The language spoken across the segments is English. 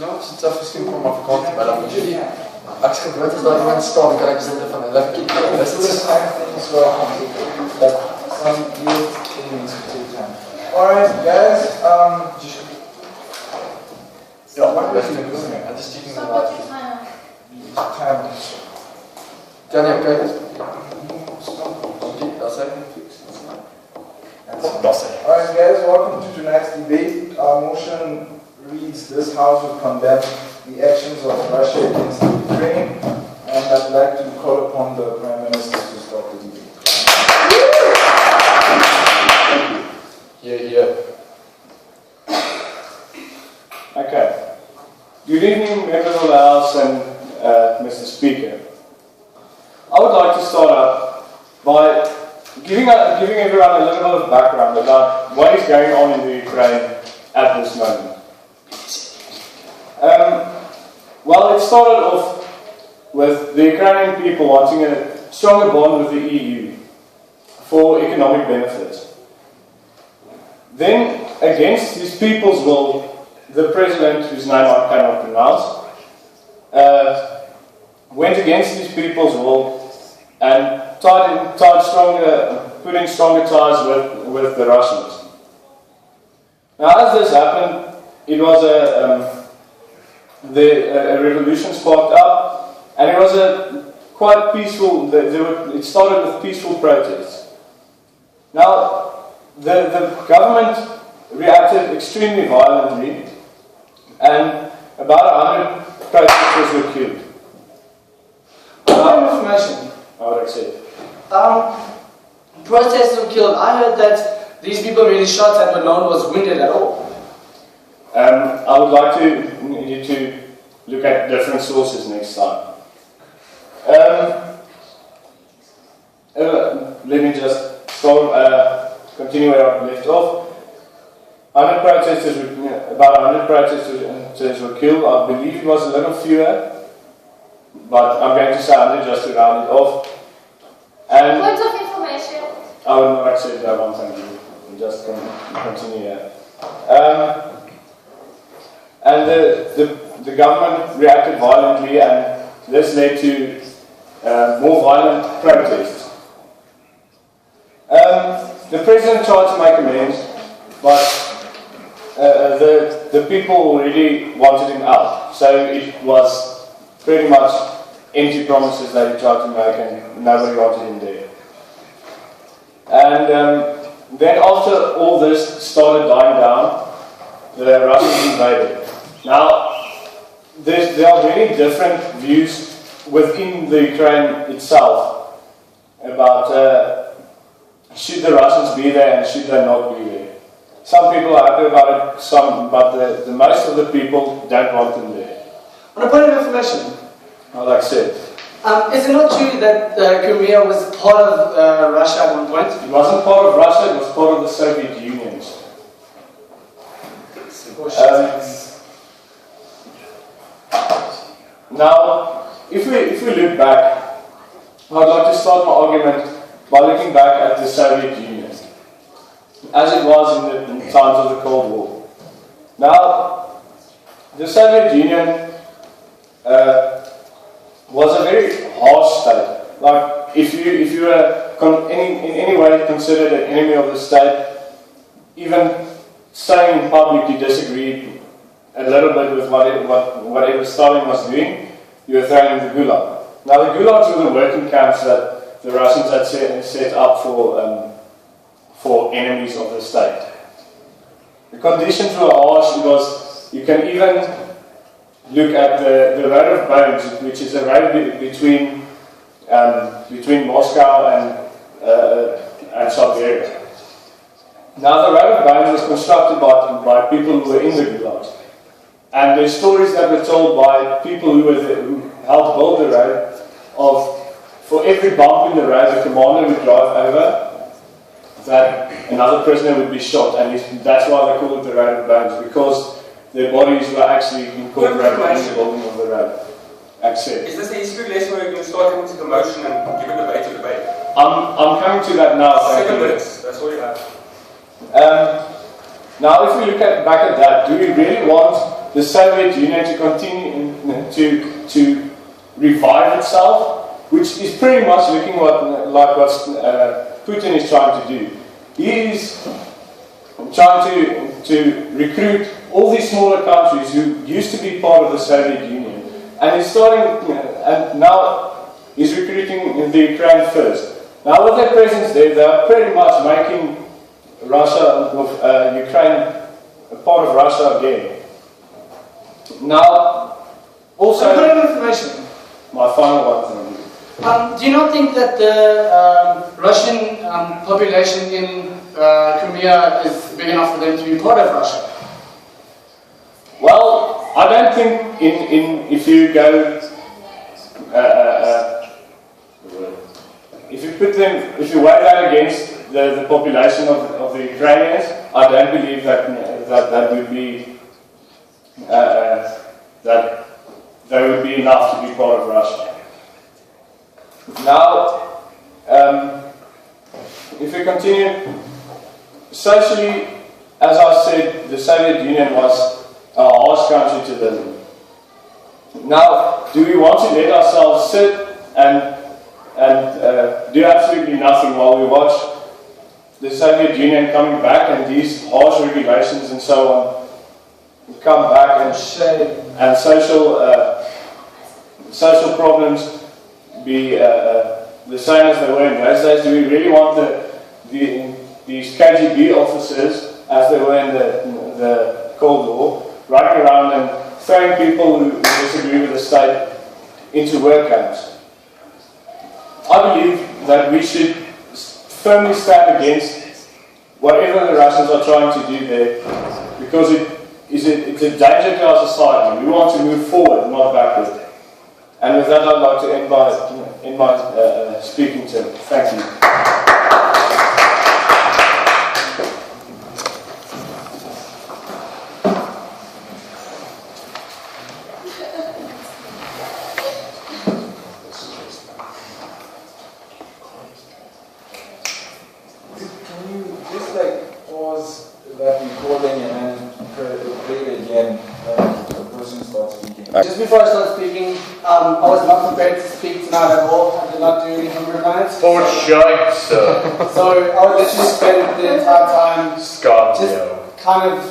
Nou, het is misschien voor mijn vakantie, maar dan moet jullie... Als het gebeurt is dat iemand staat, dan kan ik zitten van een lekker kick. Dat is het kind of thing as well. That some youth things to take time. Alright, guys, Ja, maar dat is niet goed. Het is cheating de laatste. time. Ja, nee, kijk eens. Dat is eigenlijk fix. Alright, guys, welcome to tonight's debate. Our motion reads: This House will condemn the actions of Russia against Ukraine, and I'd like to call upon the Prime Minister to start the debate. Yeah. Okay. Good evening, members of the House and Mr. Speaker. I would like to start out by giving everyone a little bit of background about what is going on in the Ukraine at this moment. Well, it started off with the Ukrainian people wanting a stronger bond with the EU for economic benefits. Then, against these people's will, the president, whose name I cannot pronounce, went against these people's will and put in stronger ties with the Russians. Now, as this happened, it was a revolution sparked up, and it was a quite peaceful. It started with peaceful protests. Now, the government reacted extremely violently, and about 100 protesters were killed. Information. What I said. Protesters were killed. I heard that these people really shot and no one was wounded at all. I would like you to look at different sources next time. Let me just continue where I left off. About 100 protesters were killed. I believe it was a little fewer, but I'm going to say 100 just to round it off. And point of information. I will not accept that one, thank you. We'll just continue here. And the government reacted violently, and this led to more violent protests. The president tried to make amends, but the people already wanted him out. So it was pretty much empty promises that he tried to make, and nobody wanted him there. And then after all this started dying down, the Russians invaded. Now, there are many different views within the Ukraine itself about should the Russians be there and should they not be there. Some people are happy about it, but the most of the people don't want them there. On a point of information, Like I said, is it not true that Crimea was part of Russia at one point? it wasn't part of Russia, it was part of the Soviet Union. Now, if we look back, I'd like to start my argument by looking back at the Soviet Union, as it was in the times of the Cold War. Now, the Soviet Union was a very harsh state. Like, if you were in any way considered an enemy of the state, even saying in public you disagreed a little bit with whatever Stalin was doing, you were thrown in the Gulag. Now, the Gulags were the working camps that the Russians had set up for enemies of the state. The conditions were harsh. You can even look at the Road of Bones, which is a road between Moscow and Siberia. Now, the Road of Bones was constructed by people who were in the Gulags. And there's stories that were told by people who helped build the road for every bump in the road, the commander would drive over, that another prisoner would be shot, and that's why they call it the Road of Bones, because their bodies were actually incorporated in the building of the road. Accept. Is this a history lesson where you can start into the motion and give a debate to debate? I'm coming to that now. 7 minutes, that's all you have. Now, if we look back at that, do we really want the Soviet Union to continue to revive itself, which is pretty much looking like what Putin is trying to do. He is trying to recruit all these smaller countries who used to be part of the Soviet Union, and he's starting, and now he's recruiting the Ukraine first. Now, with their presence there, they are pretty much making Russia, Ukraine, a part of Russia again. Now, also, a bit of information. My final one from you. Do you not think that the Russian population in Crimea is big enough for them to be part of Russia? Well, I don't think if you go, if you weigh that against the population of the Ukrainians, I don't believe that would be that they would be enough to be part of Russia. Now, if we continue, socially, as I said, the Soviet Union was a harsh country to live in. Now, do we want to let ourselves sit and do absolutely nothing while we watch the Soviet Union coming back and these harsh regulations and so on come back and social problems be the same as they were in those days? Do we really want these KGB officers, as they were in the Cold War, running around and throwing people who disagree with the state into work camps? I believe that we should firmly stand against whatever the Russians are trying to do there, because it's a danger to our society. We want to move forward, not backward. And with that, I'd like to end my speaking term. Thank you. Can you just pause that recording and then play it again when the person starts speaking? Just before I start speaking, I was not prepared to speak tonight at all. I did not do any homework on it. For sure, sir. So I would literally spend the entire time just kind of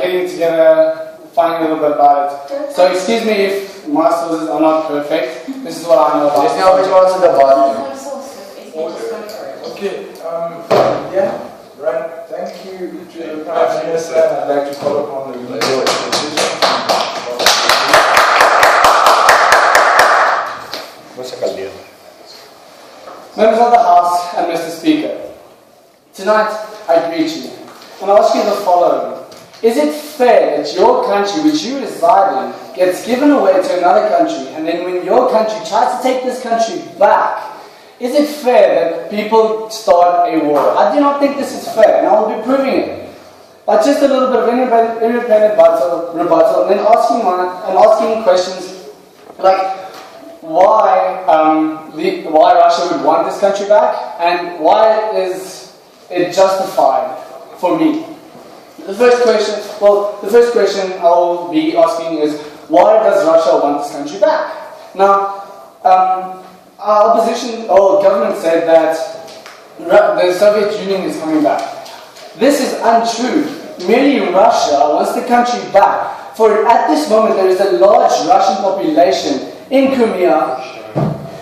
getting together, finding a little bit about it. So excuse me if my sources are not perfect. This is what I know about it. Okay, yeah, right. Thank you to the Prime Minister. I'd like to call upon the legal opposition. Members of the House and Mr. Speaker, tonight I greet you and ask you the following. Is it fair that your country, which you reside in, gets given away to another country, and then when your country tries to take this country back, is it fair that people start a war? I do not think this is fair, and I will be proving it. But just a little bit of independent rebuttal, and then asking questions like why Russia would want this country back, and why is it justified for me. The first question I will be asking is, why does Russia want this country back? Now, our opposition or government said that the Soviet Union is coming back. This is untrue. Merely Russia wants the country back. For at this moment there is a large Russian population in Crimea,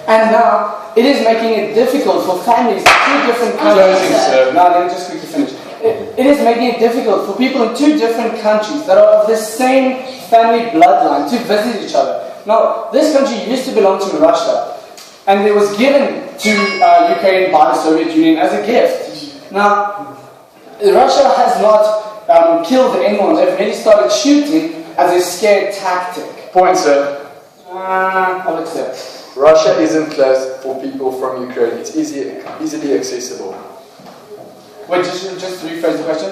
and now it is making it difficult for families in two different countries. Now let me just quickly finish. It is making it difficult for people in two different countries that are of the same family bloodline to visit each other. Now, this country used to belong to Russia, and it was given to Ukraine by the Soviet Union as a gift. Now, Russia has not killed anyone. They've really started shooting as a scare tactic. Point, sir. I'll accept. Russia isn't closed for people from Ukraine. It's easily accessible. Wait, just rephrase the question.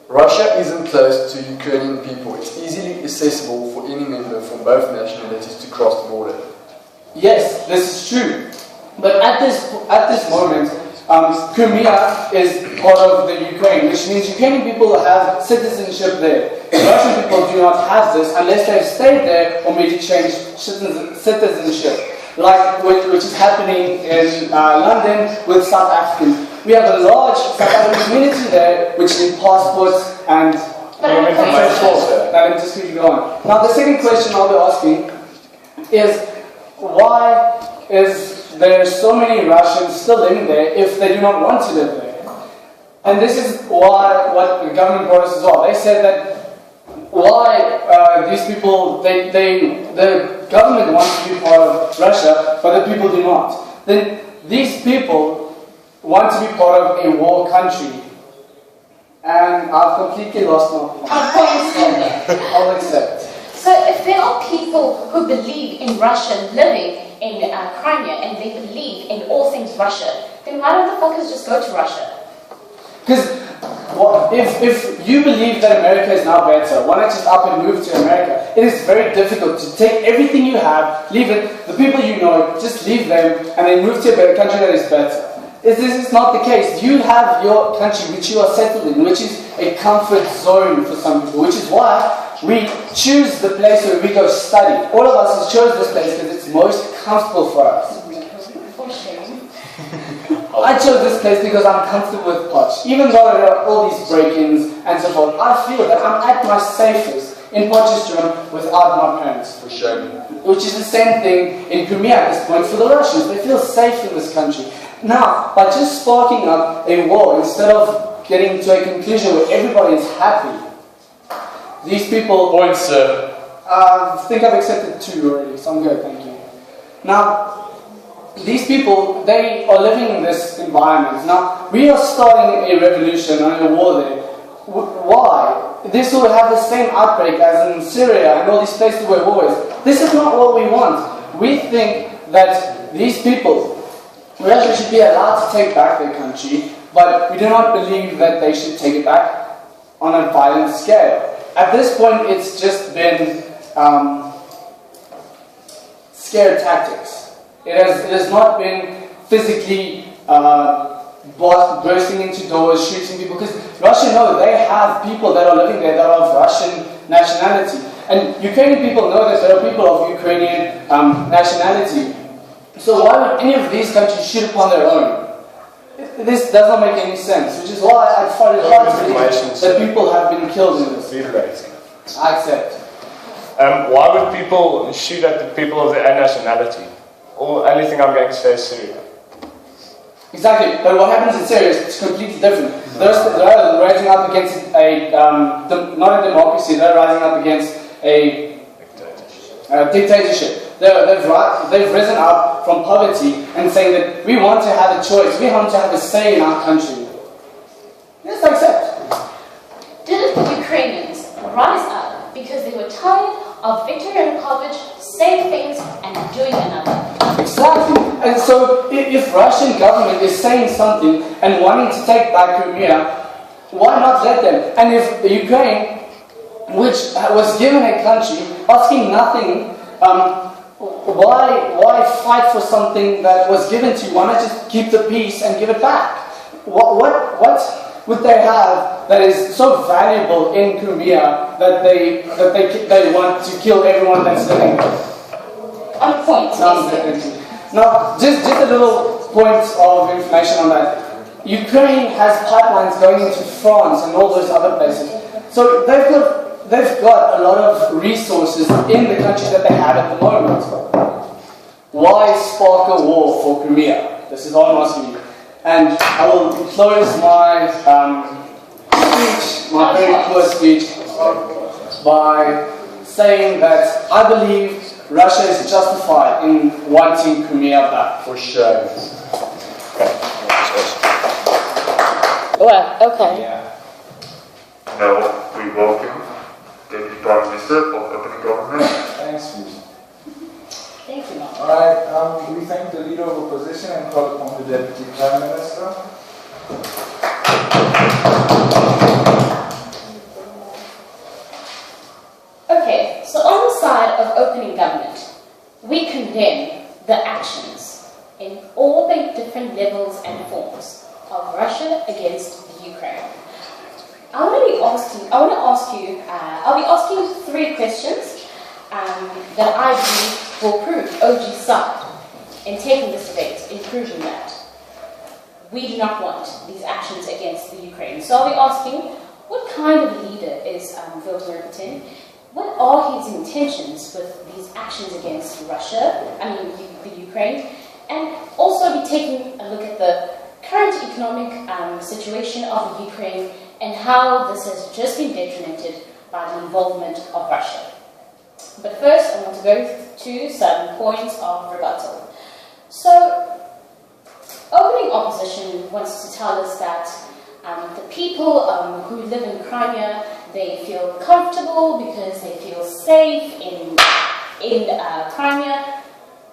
Russia isn't closed to Ukrainian people. It's easily accessible for any member from both nationalities to cross the border. Yes, this is true. But at this moment, Crimea is part of the Ukraine, which means Ukrainian people have citizenship there. Russian people do not have this unless they've stayed there or maybe changed citizenship, like which is happening in London with South Africans. We have a large South African community there, which need passports and. Let me just keep you going. Now, the second question I'll be asking is why is there so many Russians still living there if they do not want to live there? And this is why what the government brought us as well. They said that why these people, the government wants to be part of Russia, but the people do not. Then these people want to be part of a war country. And I've completely lost my point. I'll accept. So if there are people who believe in Russia living in Crimea and they believe in all things Russia, then why don't the fuckers just go to Russia? Because if you believe that America is now better, why not just up and move to America? It is very difficult to take everything you have, leave it, the people you know, just leave them, and then move to a better country that is better. This is not the case. You have your country which you are settled in, which is a comfort zone for some people, which is why we choose the place where we go study. All of us chose this place because it's most comfortable for us. I chose this place because I'm comfortable with Poch. Even though there are all these break-ins and so forth, I feel that I'm at my safest in Poch's room without my parents. For sure. Which is the same thing in Crimea at this point for the Russians. They feel safe in this country. Now, by just sparking up a war, instead of getting to a conclusion where everybody is happy, these people... Points, sir. I think I've accepted 2 already, so I'm good, thank you. Now, these people, they are living in this environment. Now, we are starting a revolution and a war there. Why? This will have the same outbreak as in Syria and all these places where war is. This is not what we want. We think that these people, Russia should be allowed to take back their country, but we do not believe that they should take it back on a violent scale. At this point, it's just been scare tactics. It has not been physically bursting into doors, shooting people, because Russia know they have people that are living there that are of Russian nationality. And Ukrainian people know that there are people of Ukrainian nationality. So why would any of these countries shoot upon their own? This does not make any sense, which is why I find it hard to believe that people have been killed in this. I accept. Why would people shoot at the people of their own nationality? Or anything I'm going to say is Syria. Exactly, but what happens in Syria is completely different. They're rising up against not a democracy, they're rising up against a dictatorship. They've risen up from poverty and saying that we want to have a choice, we want to have a say in our country. Yes, I accept. Didn't the Ukrainians rise up because they were tired of Viktor Yanukovych saying things and doing another? Exactly. And so if Russian government is saying something and wanting to take back Crimea, why not let them? And if the Ukraine, which was given a country, asking nothing, why fight for something that was given to you? Why not just keep the peace and give it back? What would they have that is so valuable in Crimea that they want to kill everyone that's living there? On point. Now, just a little point of information on that. Ukraine has pipelines going into France and all those other places. So they've got a lot of resources in the country that they have at the moment. Why spark a war for Crimea? This is all I'm asking you. And I will close my speech, my very poor speech, by saying that I believe Russia is justified in wanting Crimea back. For sure. Well, okay. Yeah. Now we welcome Deputy Prime Minister of Opening Government. Thanks, Fuji. Thank you, Mark. Alright, we thank the Leader of Opposition and call upon the Deputy Prime Minister. Okay, so on the side of opening government, we condemn the actions in all the different levels and forms want to ask you, I'll be asking you 3 questions that I believe will prove OG's side in taking this debate, in proving that we do not want these actions against the Ukraine. So I'll be asking, what kind of leader is Vladimir Putin? What are his intentions with these actions against Russia, the Ukraine? And also be taking a look at the current economic situation of the Ukraine and how this has just been detrimented by the involvement of Russia. But first, I want to go to some points of rebuttal. So, opening opposition wants to tell us that the people who live in Crimea, they feel comfortable because they feel safe in Crimea.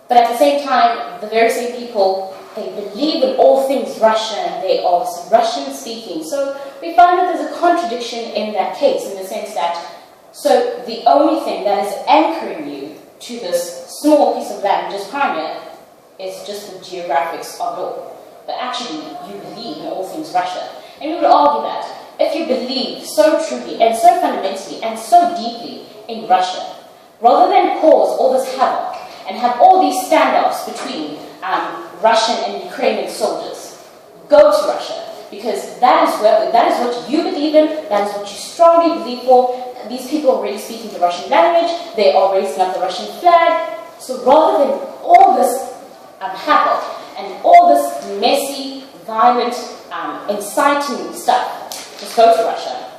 But at the same time, the very same people, they believe in all things Russian, they are Russian speaking. So we find that there's a contradiction in that case, in the sense that, so the only thing that is anchoring you to this small piece of land, just Crimea, is just the geographics of it all. But actually, you believe in all things Russia. And we would argue that if you believe so truly and so fundamentally and so deeply in Russia, rather than cause all this havoc and have all these standoffs between Russian and Ukrainian soldiers, go to Russia, because that is what you believe in, that is what you strongly believe for. These people are already speaking the Russian language, they are raising up the Russian flag. So rather than all this havoc and all this messy, violent, inciting stuff, just go to Russia.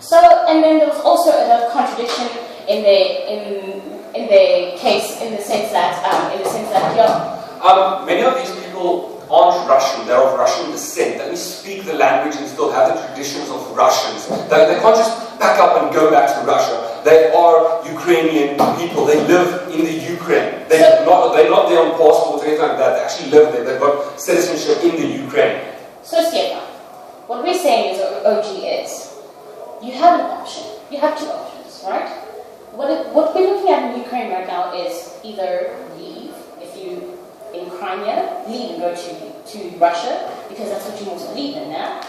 So, and then there was also another contradiction in the case, in the sense that many of these people aren't Russian, they're of Russian descent. They only speak the language and still have the traditions of Russians. They can't just pack up and go back to Russia. They are Ukrainian people. They live in the Ukraine. They're not there on passports or anything like that. They actually live there. They've got citizenship in the Ukraine. So, Stefan, what we're saying is, OG is, you have an option. You have 2 options, right? What we're looking at in Ukraine right now is either leave, if you in Crimea, leave and go to Russia, because that's what you most believe in now,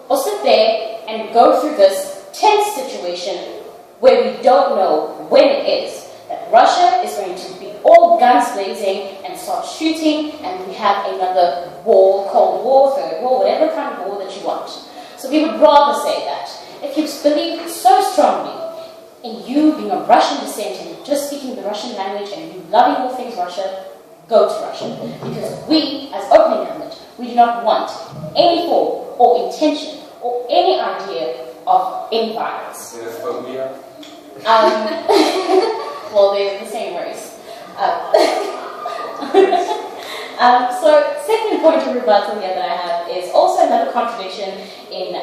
or sit there and go through this tense situation where we don't know when it is that Russia is going to be all guns blazing and start shooting, and we have another war, Cold War, Third War, whatever kind of war that you want. So we would rather say that if you believe so strongly in you being of Russian descent and just speaking the Russian language and you loving all things Russia, go to Russia. Because we, as opening government, we do not want any form or intention or any idea of any violence. Xenophobia? Well, they're the same race. So, second point of rebuttal here that I have is also another contradiction in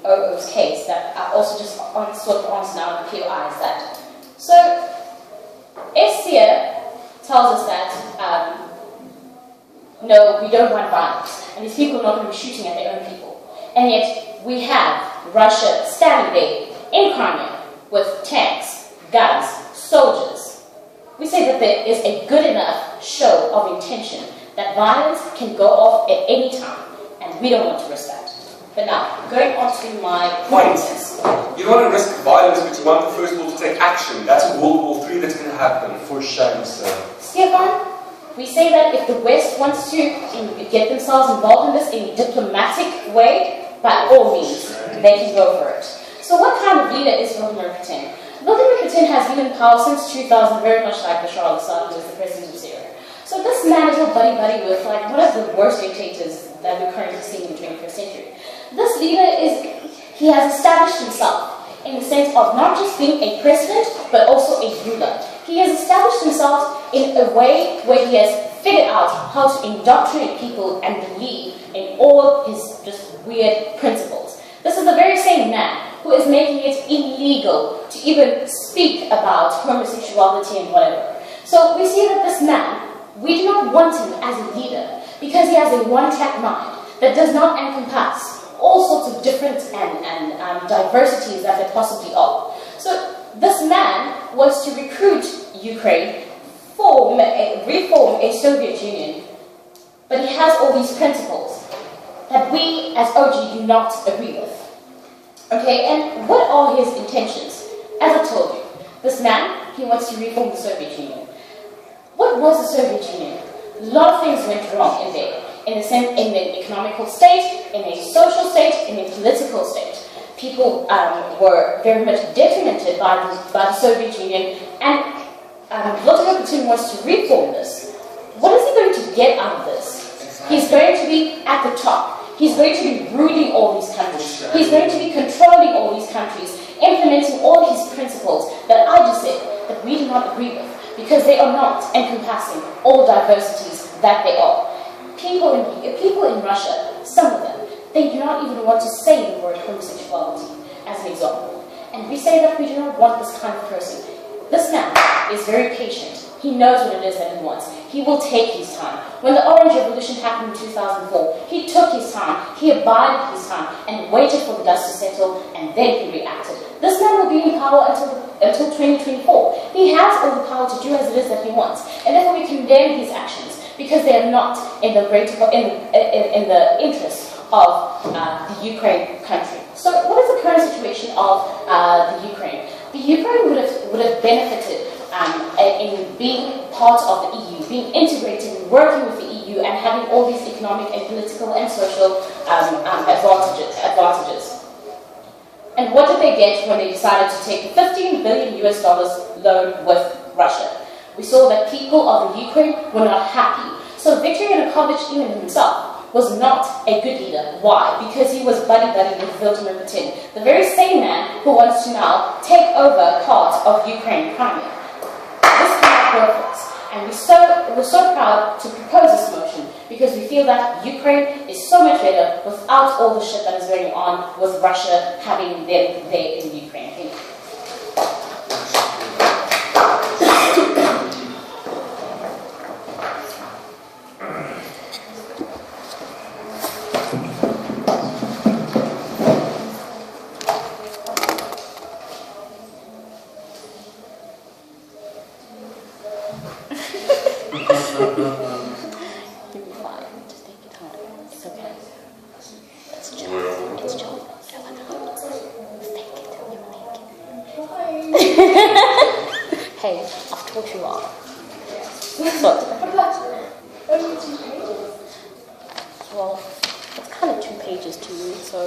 OO's case that I also just sort of answer now with POI is that. So, SCA tells us that no, we don't want violence, and these people are not going to be shooting at their own people. And yet, we have Russia standing there in Crimea with tanks, guns, soldiers. We say that there is a good enough show of intention that violence can go off at any time, and we don't want to risk that. But now, going on to my points. You don't want to risk violence, but you want the first world to take action. That's World War III that's going to happen. For shame, sir. Stefan, we say that if the West wants to get themselves involved in this in a diplomatic way, by all means, they can go for it. So what kind of leader is Vladimir Putin? Vladimir Putin has been in power since 2000, very much like Bashar al-Assad, who was the president of Syria. So this man is all buddy-buddy with like one of the worst dictators that we're currently seeing in the 21st century. This leader he has established himself in the sense of not just being a president, but also a ruler. He has established himself in a way where he has figured out how to indoctrinate people and believe in all his just weird principles. This is the very same man who is making it illegal to even speak about homosexuality and whatever. So we see that this man, we do not want him as a leader because he has a one-track mind that does not encompass all sorts of different and diversities that there possibly are. So this man wants to recruit Ukraine, reform a Soviet Union, but he has all these principles that we as OG do not agree with. Okay, and what are his intentions? As I told you, this man, he wants to reform the Soviet Union. What was the Soviet Union? A lot of things went wrong in there. In the economical state, in a social state, in a political state. People were very much detrimented by the Soviet Union, and Vladimir Putin wants to reform this. What is he going to get out of this? He's going to be at the top. He's going to be ruling all these countries. He's going to be controlling all these countries, implementing all his principles that I just said that we do not agree with, because they are not encompassing all diversities that they are. People in Russia, some of them, they do not even want to say the word homosexuality as an example. And we say that we do not want this kind of person. This man is very patient. He knows what it is that he wants. He will take his time. When the Orange Revolution happened in 2004, he took his time, he abided his time, and waited for the dust to settle, and then he reacted. This man will be in power until 2024. He has all the power to do as it is that he wants. And therefore we condemn his actions, because they are not in the interest of the Ukraine country. So what is the current situation of the Ukraine? The Ukraine would have benefited in being part of the EU, being integrated and working with the EU and having all these economic and political and social advantages. And what did they get when they decided to take a $15 billion loan with Russia? We saw that people of the Ukraine were not happy. So Viktor Yanukovych, even himself, was not a good leader. Why? Because he was buddy-buddy with Vladimir Putin, the very same man who wants to now take over part of Ukraine, Crimea. This cannot work for us. And we're so proud to propose this motion, because we feel that Ukraine is so much better without all the shit that is going on with Russia having them there in Ukraine. Thank you. You'll be fine. Just take your time. It's okay. It's chill. It's chill. Hey, I've taught you all. Well, it's kind of 2 pages to read, so.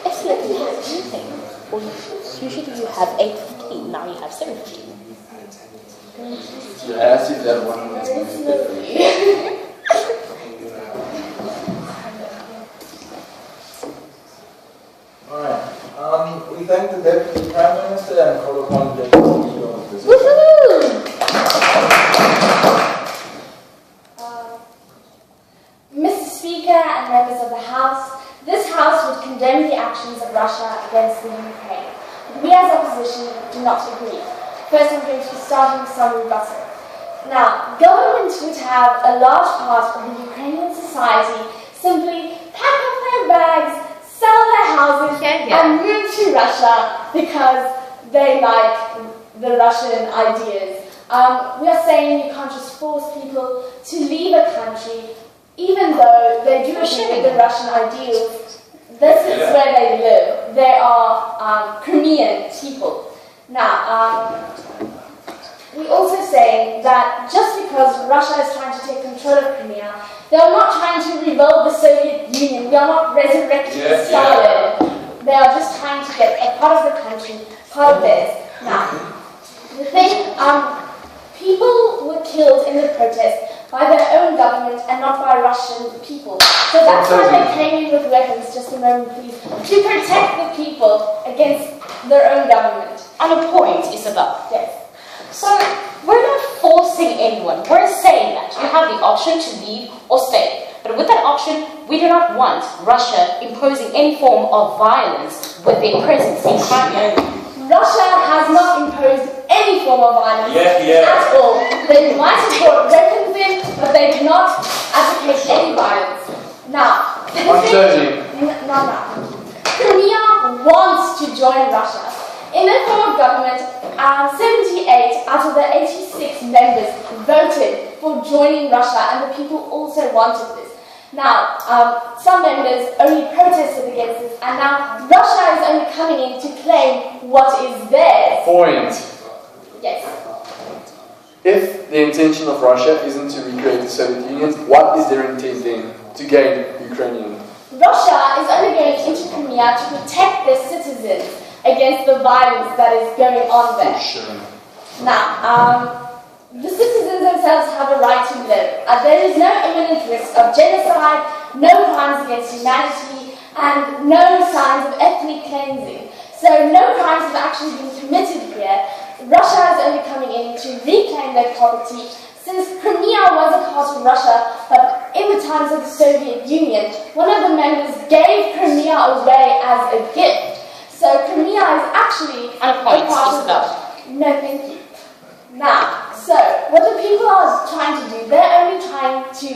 Excellent, you have anything. Well, usually you have 8:15, now you have 7:15. Yeah, I asked you that one. Alright. We thank the Deputy Prime Minister and call upon the CEO of this. Mr. Speaker and members of the House, this House would condemn the actions of Russia against the Ukraine. We as opposition do not agree. First, I'm going to be starting with some rebuttal. Now, government would have a large part of the Ukrainian society simply pack up their bags, sell their houses, and move to Russia because they like the Russian ideas. We are saying you can't just force people to leave a country, even though they do agree with the Russian ideals. This is where they live. They are Crimean people. Now, we also say that just because Russia is trying to take control of Crimea, they are not trying to rebuild the Soviet Union. We are not resurrecting Stalin. They are just trying to get a part of the country, part of theirs. Now, the thing, people were killed in the protest by their own government and not by Russian people. So that's why they came in with weapons, just a moment please, to protect the people against their own government. And a point, Isabel. Yes. So, we're not forcing anyone. We're saying that you have the option to leave or stay. But with that option, we do not want Russia imposing any form of violence with their presence in Crimea. Russia has not imposed any form of violence at all. They might have brought weapons in, but they did not advocate any violence. Now, Crimea wants to join Russia. In their form of government, 78 out of the 86 members voted for joining Russia, and the people also wanted this. Now, some members only protested against this, and now Russia is only coming in to claim what is theirs. Point. Yes. If the intention of Russia isn't to recreate the Soviet Union, what is their intent then to gain Ukrainian? Russia is only going into Crimea to protect their citizens against the violence that is going on there. Sure. Now, the citizens themselves have a right to live. There is no imminent risk of genocide, no crimes against humanity, and no signs of ethnic cleansing. So no crimes have actually been committed here. Russia is only coming in to reclaim their property. Since Crimea was a part of Russia, but in the times of the Soviet Union, one of the members gave Crimea away as a gift. So Crimea is actually a part of Russia. No, thank you. Now, so what the people are trying to do, they're only trying to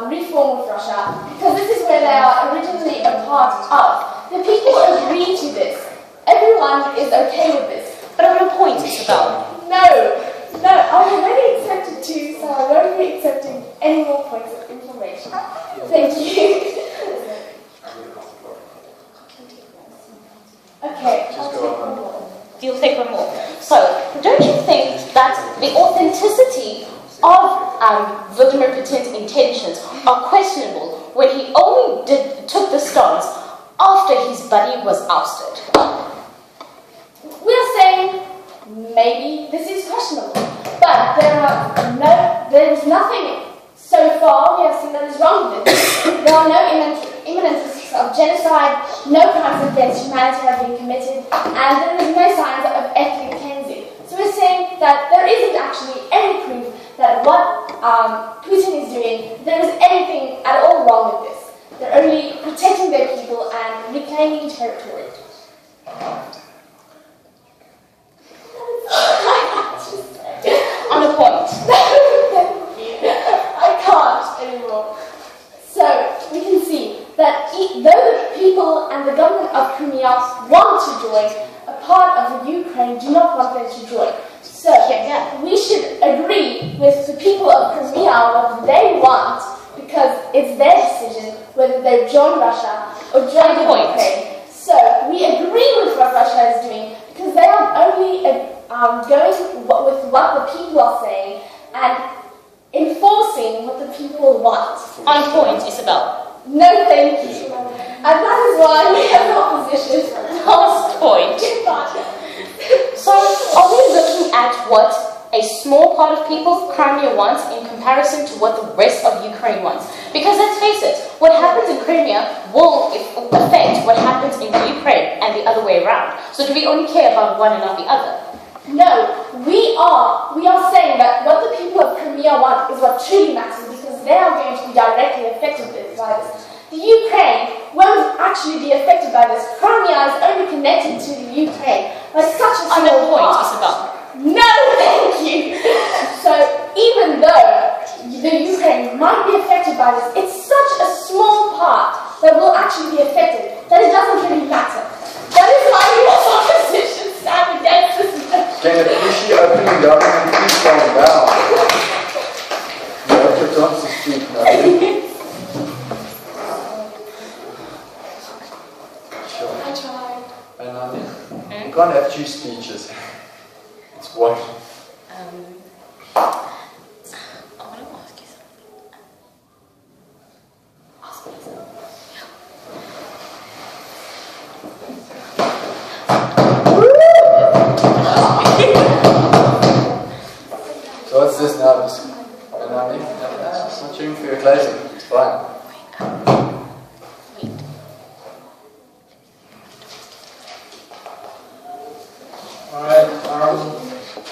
reform with Russia, because this is where they are originally a part of. The people agree to this. Everyone is okay with this. But on a point, Isabel. No, I've already accepted two, so I won't be accepting any more points of information. Thank you. Okay, I'll take one more. You'll take one more. So, don't you think that the authenticity of Vladimir Putin's intentions are questionable when he only took the stance after his buddy was ousted? We're saying maybe this is questionable, but there is nothing so far we have seen that is wrong with this. There are no imminent risks of genocide, no crimes against humanity have been committed, and there is no signs of ethnic cleansing. So we're saying that there isn't actually any proof that what Putin is doing, there is anything at all wrong with this. They're only protecting their people and reclaiming territory. On a point. I can't anymore. So we can see that though the people and the government of Crimea want to join, a part of the Ukraine do not want them to join. So we should agree with the people of Crimea what they want, because it's their decision whether they join Russia or join the Ukraine. So we agree with what Russia is doing, because they are only going with what the people are saying and enforcing what the people want. On point, Isabel. No, thank you. And that is why we have opposition. Last point. So, are we looking at what a small part of people Crimea wants in comparison to what the rest of Ukraine wants? Because let's face it, what happens in Crimea will affect what happens in Ukraine and the other way around. So do we only care about one and not the other? No, we are saying that what the people of Crimea want is what truly matters, because they are going to be directly affected by this. The Ukraine won't actually be affected by this. Crimea is only connected to the Ukraine by such a small point, part. Isabel. No, thank you. So even though the Ukraine might be affected by this, it's such a small part that will actually be affected that it doesn't really matter. That is why we as opposition stand against this. Can you appreciate opening government please calm down? You have your chance to speak now. Sure. I tried. And you can't have two speeches. It's one. I want to ask you something. Ask me something. So what's this now? I'm not cheering for your closing. It's fine. Alright,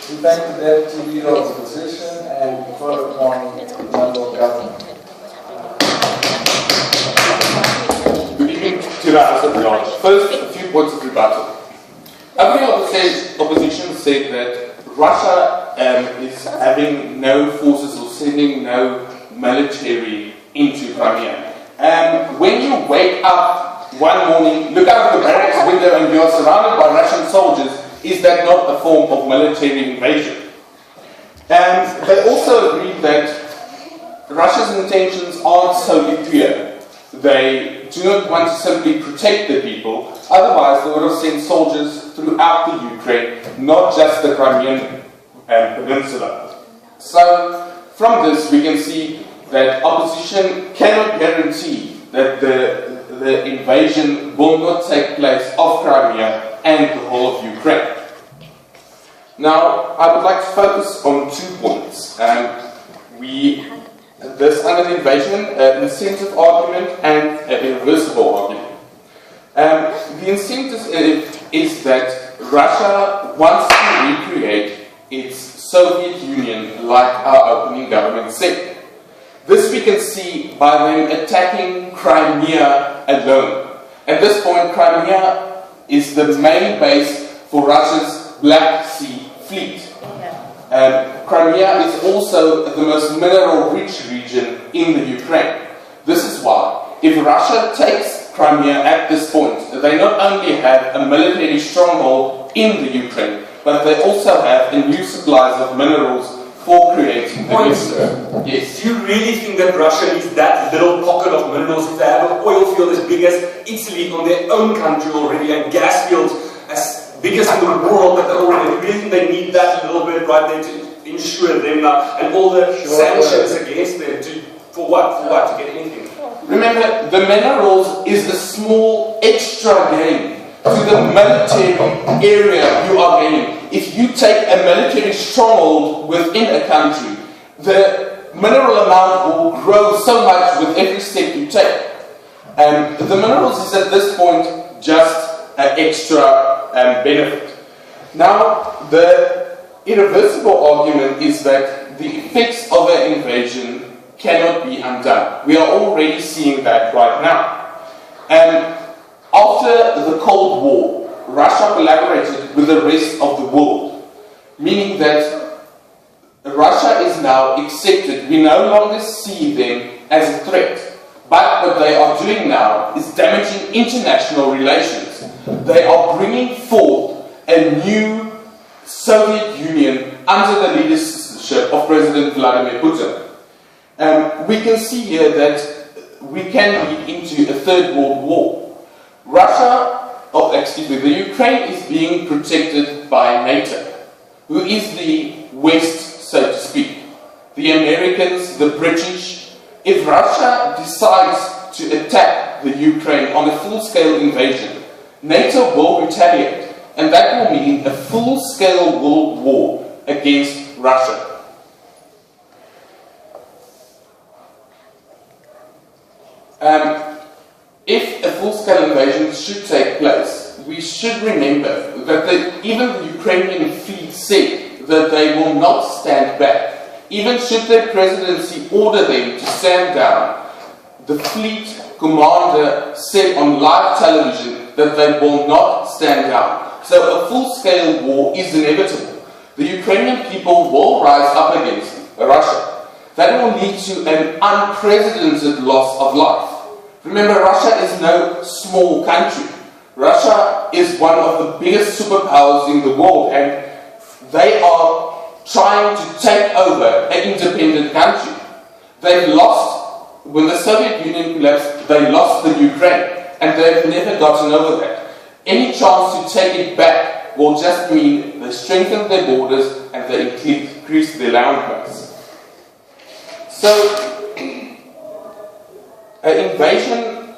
we thank the Deputy Leader of the Opposition and we call upon the Member of Government. Good evening to the House of Lords. First, a few points of rebuttal. Every opposition said that Russia is having no forces or sending no military into Crimea. When you wake up one morning, look out of the barracks window and you are surrounded by Russian soldiers, is that not a form of military invasion? They also agreed that Russia's intentions aren't solely clear. They do not want to simply protect the people, otherwise they would have sent soldiers throughout the Ukraine, not just the Crimean peninsula. So, from this we can see that opposition cannot guarantee that the invasion will not take place of Crimea and the whole of Ukraine. Now, I would like to focus on 2 points. This under the invasion, an incentive argument and an irreversible argument. The incentive is that Russia wants to recreate its Soviet Union like our opening government said. This we can see by them attacking Crimea alone. At this point, Crimea is the main base for Russia's Black Sea fleet. Crimea is also the most mineral-rich region in the Ukraine. This is why, if Russia takes Crimea at this point, they not only have a military stronghold in the Ukraine, but they also have a new supplies of minerals for creating the Sir. Yes. Do you really think that Russia needs that little pocket of minerals if they have an oil field as big as Italy on their own country already and gas fields as biggest in the world that they already have? Do you really think they need that little bit right there to ensure them now and all the sanctions against them for what? For what? To get anything? Remember, the minerals is a small extra gain to the military area you are gaining. If you take a military stronghold within a country, the mineral amount will grow so much with every step you take. The minerals is at this point just an extra benefit. Now, the irreversible argument is that the effects of an invasion cannot be undone. We are already seeing that right now. After the Cold War, Russia collaborated with the rest of the world, meaning that Russia is now accepted. We no longer see them as a threat, but what they are doing now is damaging international relations. They are bringing forth a new Soviet Union under the leadership of President Vladimir Putin. We can see here that we can lead into a third world war. The Ukraine is being protected by NATO, who is the West, so to speak. The Americans, the British. If Russia decides to attack the Ukraine on a full-scale invasion, NATO will retaliate, and that will mean a full-scale world war against Russia. If a full-scale invasion should take place, we should remember that even the Ukrainian fleet said that they will not stand back. Even should their presidency order them to stand down, the fleet commander said on live television that they will not stand down. So a full-scale war is inevitable. The Ukrainian people will rise up against Russia. That will lead to an unprecedented loss of life. Remember, Russia is no small country. Russia is one of the biggest superpowers in the world, and they are trying to take over an independent country. They lost, when the Soviet Union collapsed, they lost the Ukraine, and they've never gotten over that. Any chance to take it back will just mean they strengthen their borders and they increase their land mass. So, an invasion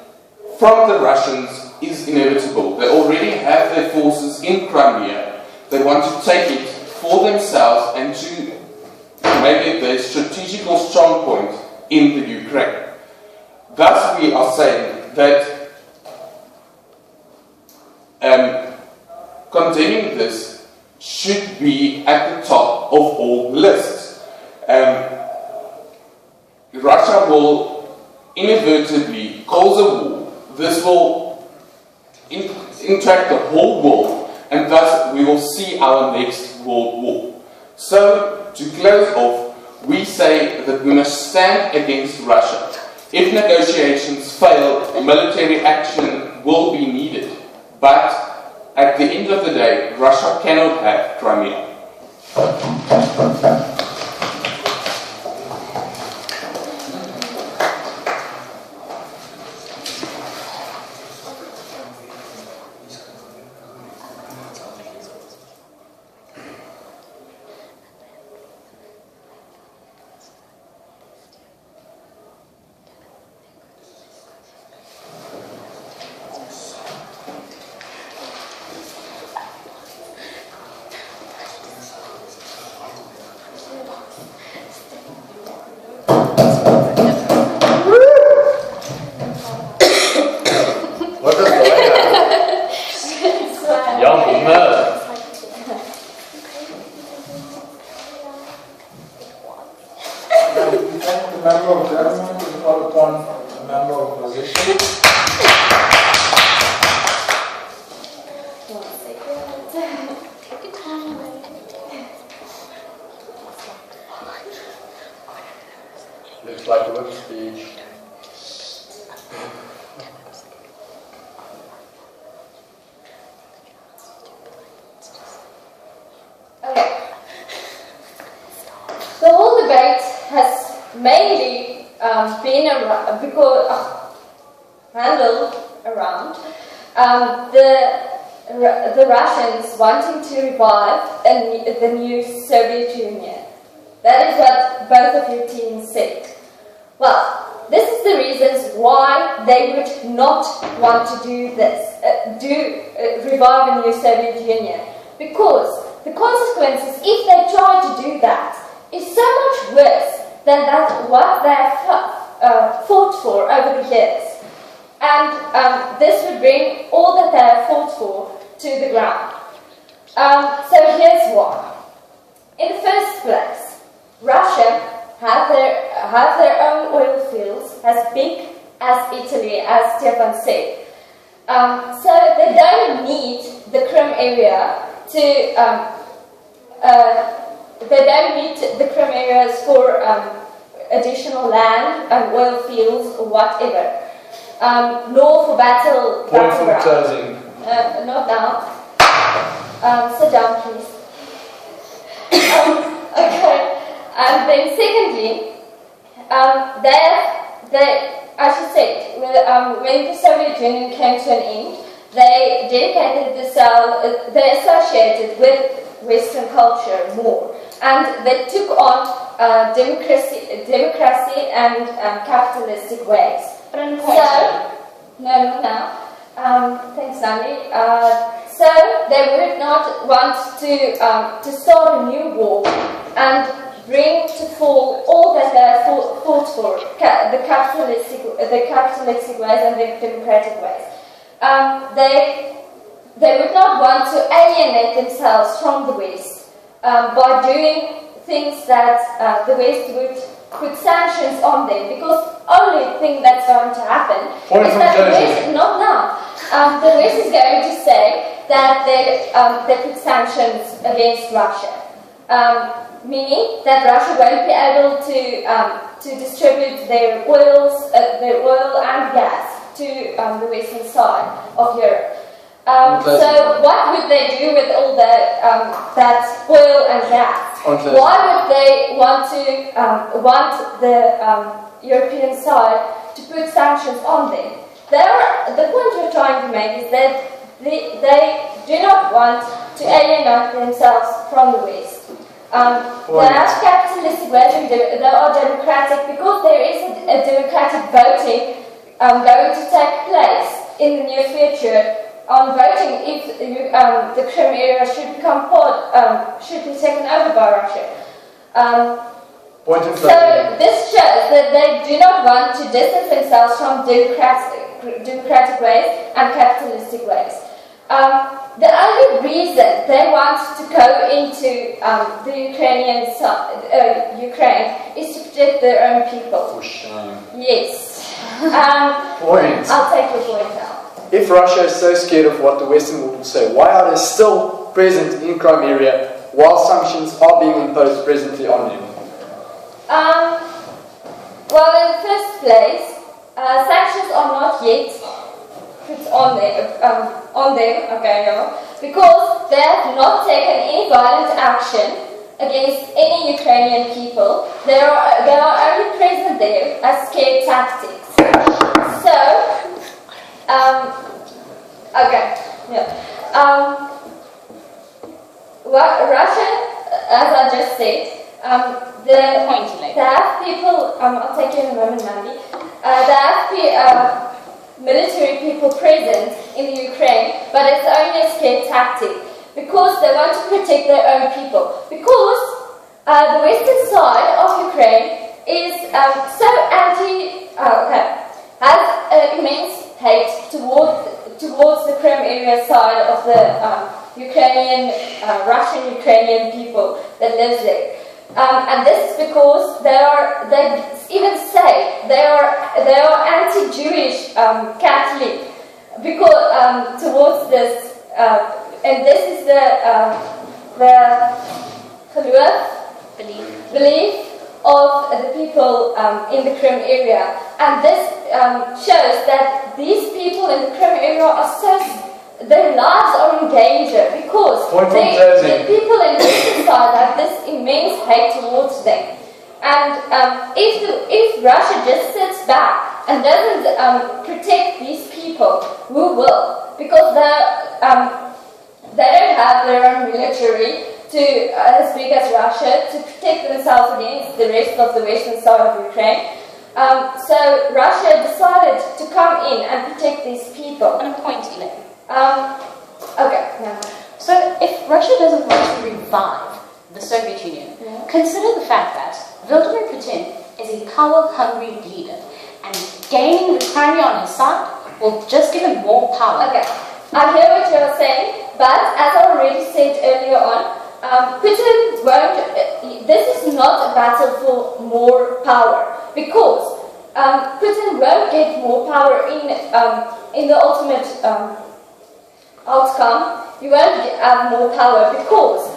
from the Russians is inevitable. They already have their forces in Crimea. They want to take it for themselves and to make it their strategical strong point in the Ukraine. Thus, we are saying that condemning this should be at the top of all lists. Russia will inadvertently cause a war. This will impact the whole world, and thus we will see our next world war. So, to close off, we say that we must stand against Russia. If negotiations fail, military action will be needed. But at the end of the day, Russia cannot have Crimea. mainly been around, handled around the Russians wanting to revive the new Soviet Union. That is what both of your teams said. Well, this is the reasons why they would not want to do this, revive a new Soviet Union. Because the consequences, if they try to do that, is so much worse than what they have fought for over the years. And this would bring all that they have fought for to the ground. So here's why. In the first place, Russia have their own oil fields as big as Italy, as Stefan said. So they don't need the Crimea area they don't need the Crimea areas for additional land and oil fields or whatever, nor for battle. Point for the closing. Not now. Sit down, please. Okay. And then secondly, I should say, when the Soviet Union came to an end, they dedicated themselves, they associated with Western culture more, and they took on democracy and capitalistic ways. But in thanks, Nandi. So they would not want to start a new war and bring to fall all that they have fought for, the capitalistic ways and the democratic ways. They would not want to alienate themselves from the West by doing things that the West would put sanctions on them, because only thing that's going to happen is that the West, not now, the West is going to say that they put sanctions against Russia, meaning that Russia won't be able to distribute their oil and gas to the western side of Europe. So what would they do with all that oil and gas? Why would they want the European side to put sanctions on them? The point we're trying to make is that they do not want to alienate themselves from the West. They have capitalistic ways and they are democratic, because there is a democratic voting going to take place in the near future on voting if the Crimea area should become should be taken over by Russia. So this shows that they do not want to distance themselves from democratic ways and capitalistic ways. The only reason they want to go into the Ukrainian Ukraine is to protect their own people. Yes. Point. I'll take your point now. If Russia is so scared of what the Western world will say, why are they still present in Crimea while sanctions are being imposed presently on them? Well, in the first place, sanctions are not yet put on them, because they have not taken any violent action against any Ukrainian people. They are only present there as scare tactics. So, Russia, as I just said, they have people, I'll take you in a moment, Mandy, they have military people present in the Ukraine, but it's only a scare tactic, because they want to protect their own people. Because the western side of Ukraine is has immense hate towards the Crimea area side of the Russian-Ukrainian people that lives there. And this is because they even say they are anti-Jewish Catholic, because towards this, and this is the belief of the people in the Crimea area, and this shows that these people in the Crimea area are their lives are in danger, because the people in this side have this immense hate towards them. And if Russia just sits back and doesn't protect these people, who will? Because they don't have their own military as big as Russia to protect themselves against the rest of the western side of Ukraine. So Russia decided to come in and protect these people. On a point, Elaine. Okay, no. So if Russia doesn't want to revive the Soviet Union, consider the fact that Vladimir Putin is a power-hungry leader, and gaining the Crimea on his side will just give him more power. Okay, I hear what you're saying, but as I already said earlier on, Putin won't. This is not a battle for more power, because Putin won't get more power in the ultimate outcome. You won't have more power because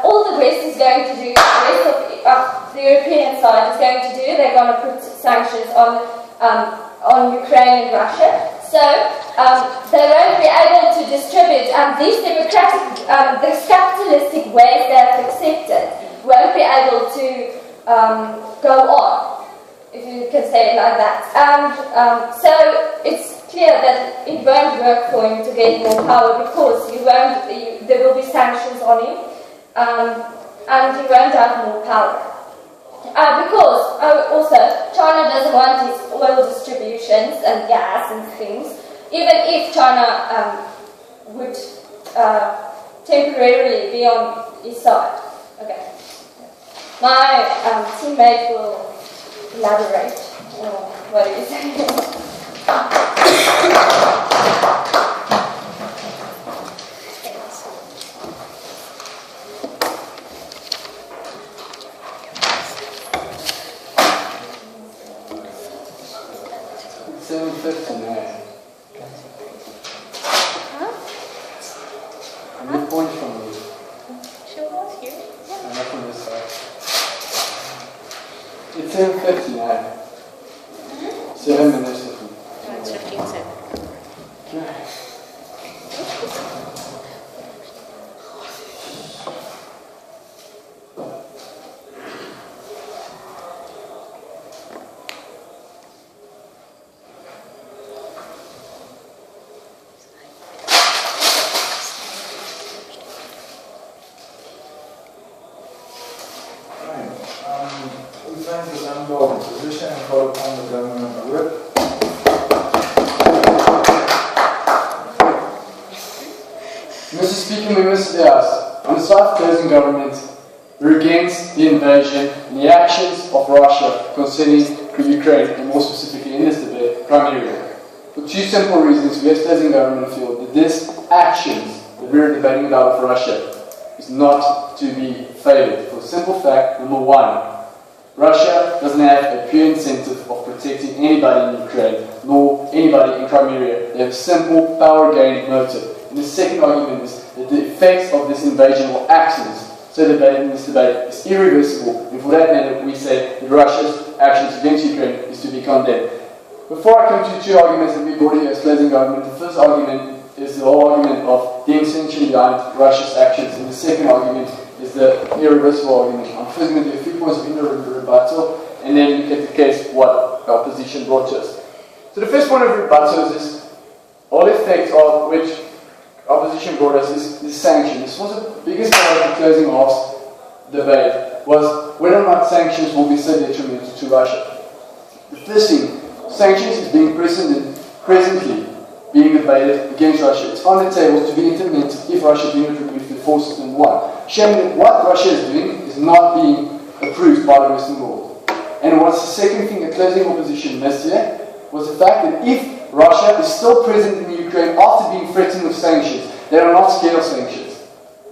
all the West is going to do, the rest of the European side is going to do, they're going to put sanctions on Ukraine and Russia. So they won't be able to distribute these democratic, these capitalistic ways they have accepted won't be able to go on, if you can say it like that. So it's clear that it won't work for him to get more power because there will be sanctions on him, and he won't have more power. Because also China doesn't want his oil distributions and gas and things, even if China would temporarily be on his side. Okay. My teammate will elaborate on what he is saying. 7:59. I'm going point from you. She was here. I'm not from this side. It's 7:59. 7 minutes. No, it's 15 seconds. We try to remember the position and call upon the government whip. Mr. Speaker, members of the House, on the side of closing government, we're against the invasion and the actions of Russia concerning Ukraine, and more specifically in this debate, Crimea. For two simple reasons, we as closing government feel that this actions that we're debating about with Russia is not to be favoured. For the simple fact, number one, Russia doesn't have a pure incentive of protecting anybody in Ukraine, nor anybody in Crimea. They have a simple power gain motive. And the second argument is that the effects of this invasion or actions so debated in this debate is irreversible, and for that matter we say that Russia's actions against Ukraine is to be condemned. Before I come to two arguments that we brought here as closing argument, the first argument is the whole argument of the intention behind Russia's actions, and the second argument is the irreversible argument. I'm first going to do a few points of rebuttal, and then look at the case what our position brought to us. So the first point of rebuttal is all effects of which opposition brought us is sanctions. This was the biggest part of the closing half's debate, was whether or not sanctions will be so detrimental to Russia. The first thing, sanctions is being presently being debated against Russia. It's on the table to be implemented if Russia didn't remove the forces in one, showing that what Russia is doing is not being approved by the Western world. And what's the second thing the closing opposition missed here was the fact that if Russia is still present in Ukraine after being threatened with sanctions, they are not scared of sanctions.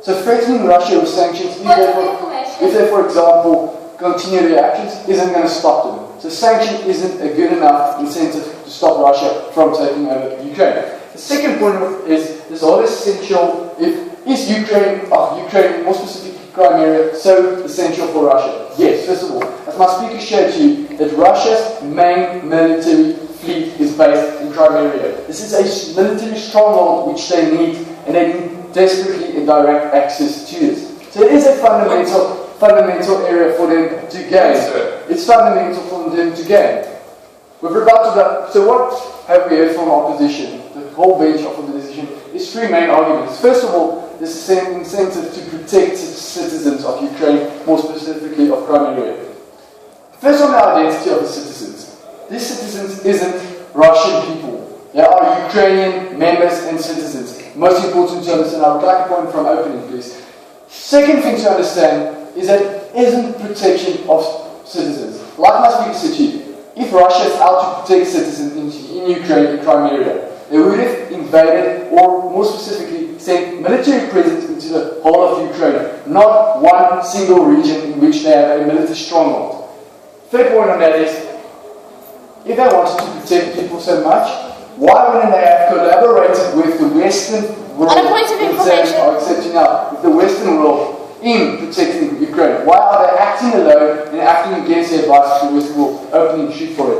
So threatening Russia with sanctions, if they, for example, continue their actions, isn't going to stop them. So sanction isn't a good enough incentive to stop Russia from taking over Ukraine. The second point is this whole essential, is Ukraine, more specifically Crimea, so essential for Russia? Yes, first of all, as my speaker showed you, that Russia's main military fleet is based in Crimea. This is a military stronghold which they need, and they need desperately a direct access to this. So it is a fundamental fundamental area for them to gain. It's fundamental for them to gain. With regard to that, so what have we heard from opposition? The whole bench of opposition is three main arguments. First of all, this incentive to protect citizens of Ukraine, more specifically of Crimea. First on the identity of the citizens. These citizens isn't Russian people. They are Ukrainian members and citizens. Most important to understand. I would like a point from opening, please. Second thing to understand is that it isn't protection of citizens. Like my speaker said to you, if Russia is out to protect citizens in Ukraine, in Crimea, they would have invaded, or more specifically, sent military presence into the whole of Ukraine, not one single region in which they have a military stronghold. Third point on that is, if they wanted to protect people so much, why wouldn't they have collaborated with the Western world? On a point of information. With the Western world in protecting Ukraine? Why are they acting alone and acting against the advice of the Western world, opening shoot for it?